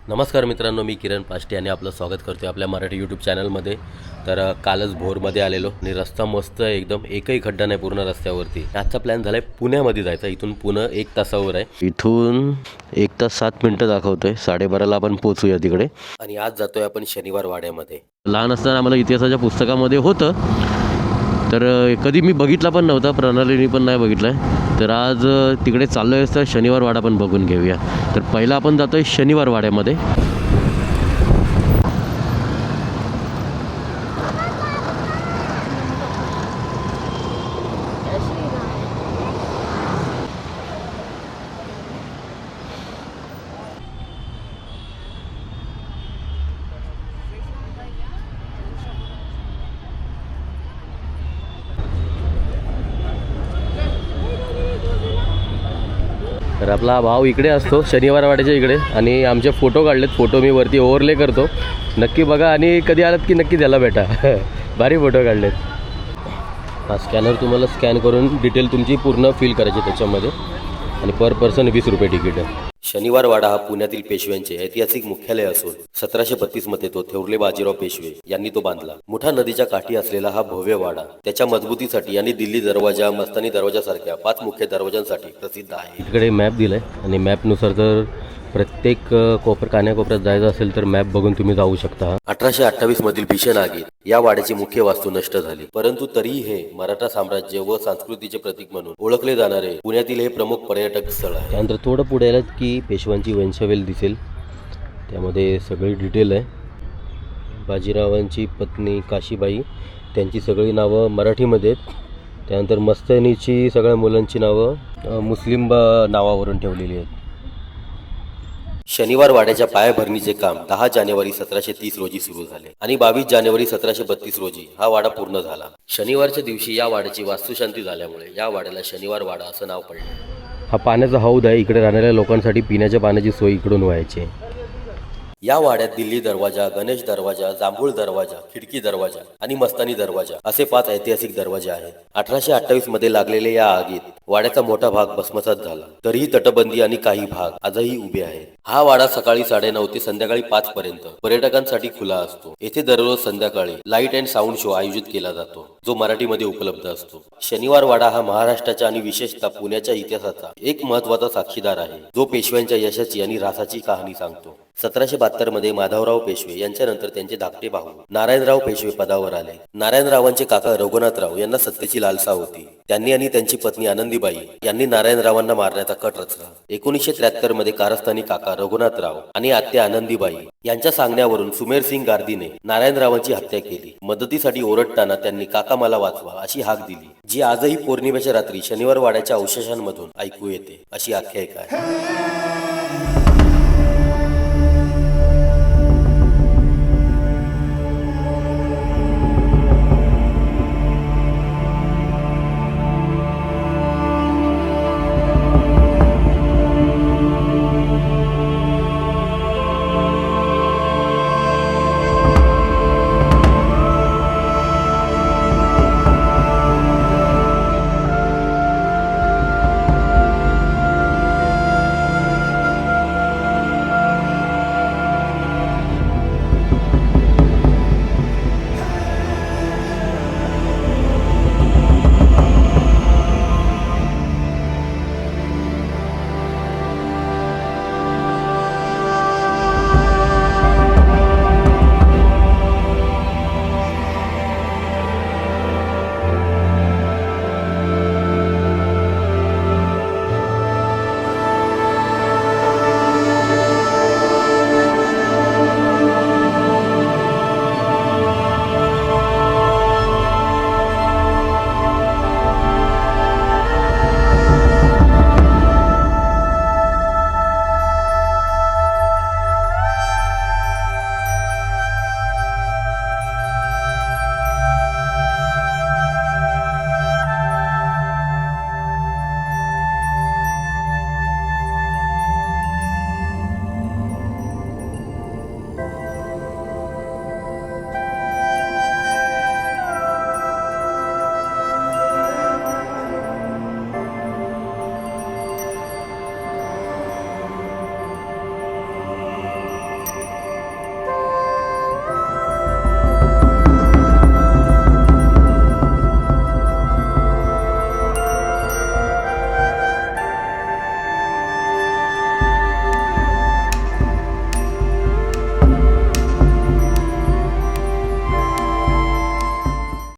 नमस्कार मित्रांनो, मी किरण पाष्टे आणि आपलं स्वागत करतो आपल्या मराठी यूट्यूब चॅनलमध्ये. तर कालच भोरमध्ये आलेलो आणि रस्ता मस्त आहे एकदम, एकही खड्डा नाही पूर्ण रस्त्यावरती. आजचा प्लॅन झाला आहे पुण्यामध्ये जायचा. इथून पुणे 1 तासावर आहे. इथून 1 तास 7 मिनटं दाखवतोय. 12:30ला आपण पोहोचूया तिकडे. आणि आज जातोय आपण शनिवार वाड्यामध्ये. लहान असताना आम्हाला इतिहासाच्या पुस्तकामध्ये होतं, तर कधी मी बघितला पण नव्हता, प्रणालीने पण नाही बघितला आहे. तर आज तिकडे चाललो आहे, तर शनिवार वाडा पण बघून घेऊया. तर पहिला आपण जातो आहे शनिवार वाड्यामध्ये. तर आपला भाव इकडे असतो शनिवार वाड्याच्या इकडे, आणि आमचे फोटो काढलेत. फोटो मी वरती ओव्हरले करतो, नक्की बघा. आणि कधी आलात की नक्की त्याला भेटा. भारी फोटो काढलेत. हा स्कॅनर तुम्हाला स्कॅन करून डिटेल तुमची पूर्ण फिल करायची त्याच्यामध्ये, आणि पर पर्सन 20 रुपये तिकीट आहे. शनिवार वाडा हा पुण्यातील पेशव्यांचे ऐतिहासिक मुख्यालय असून 1732 मध्ये तो थोरले बाजीराव पेशवे यांनी तो बांधला. मुठा नदीच्या काठी असलेला हा भव्य वाडा त्याच्या मजबूतीसाठी यांनी दिल्ली दरवाजा, मस्तानी दरवाजा सारख्या 5 मुख्य दरवाजांसाठी प्रसिद्ध आहे. इकडे मॅप दिलाय, आणि मॅपनुसार जर प्रत्येक कान्याकोपऱ्यात जायचं असेल तर मॅप बघून तुम्ही जाऊ शकता. 1828 मधील भीषण आगीत या वाड्याची मुख्य वास्तू नष्ट झाली, परंतु तरीही हे मराठा साम्राज्य व संस्कृतीचे प्रतीक म्हणून ओळखले जाणारे पुण्यातील हे प्रमुख पर्यटक स्थळ आहे. त्यानंतर थोडं पुढे आलं की पेशवांची वंशावली दिसेल, त्यामध्ये सगळी डिटेल आहे. बाजीरावांची पत्नी काशीबाई, त्यांची सगळी नावं मराठीमध्ये आहेत. त्यानंतर मस्तानीची सगळ्या मुलांची नावं मुस्लिम नावावरून ठेवलेली आहेत. शनिवार वाड्याच्या पायाभरणीचे काम 10 जानेवारी 1730 रोजी सुरू झाले आणि 22 जानेवारी 1732 रोजी हा वाडा पूर्ण झाला. शनिवारच्या दिवशी या वाड्याची वास्तुशांती झाल्यामुळे या वाड्याला शनिवार वाडा असं नाव पडले. हा पाण्याचा हौद आहे. इकडे राहणाऱ्या लोकांसाठी पिण्याच्या पाण्याची सोय इकडून व्हायची. या वाड्यात दिल्ली दरवाजा, गणेश दरवाजा, जांभूळ दरवाजा, खिडकी दरवाजा आणि मस्तानी दरवाजा असे 5 ऐतिहासिक दरवाजे आहेत. 1828 मध्ये लागलेल्या या आगीत वाड्याचा मोठा भाग भस्मसात झाला, तरीही तटबंदी आणि काही भाग आजही उभे आहेत. हा वाडा सकाळी 9:30 ते संध्याकाळी 5 पर्यंत पर्यटकांसाठी खुला असतो. येथे दररोज संध्याकाळी लाईट अँड साऊंड शो आयोजित केला जातो, जो मराठीमध्ये उपलब्ध असतो. शनिवार वाडा हा महाराष्ट्राच्या आणि विशेषतः पुण्याच्या इतिहासाचा एक महत्त्वाचा साक्षीदार आहे, जो पेशव्यांच्या यशाची आणि ऱ्हासाची कहाणी सांगतो. 1772 मध्ये माधवराव पेशवे यांच्यानंतर त्यांचे धाकटे भाऊ नारायणराव पेशवे पदावर आले. नारायणरावांचे काका रघुनाथराव यांना सत्तेची लालसा होती. त्यांनी आणि त्यांची पत्नी आनंदीबाई यांनी नारायणरावांना मारण्याचा कट रचला. 1973 मध्ये कारस्थानी काका रघुनाथराव आणि आत्या आनंदीबाई यांच्या सांगण्यावरून सुमेरसिंग गार्दीने नारायणरावांची हत्या केली. मदतीसाठी ओरडताना त्यांनी काका मला वाचवा अशी हाक दिली, जी आजही पौर्णिमेच्या रात्री शनिवार वाड्याच्या अवशेषांमधून ऐकू येते अशी आख्यायिका आहे.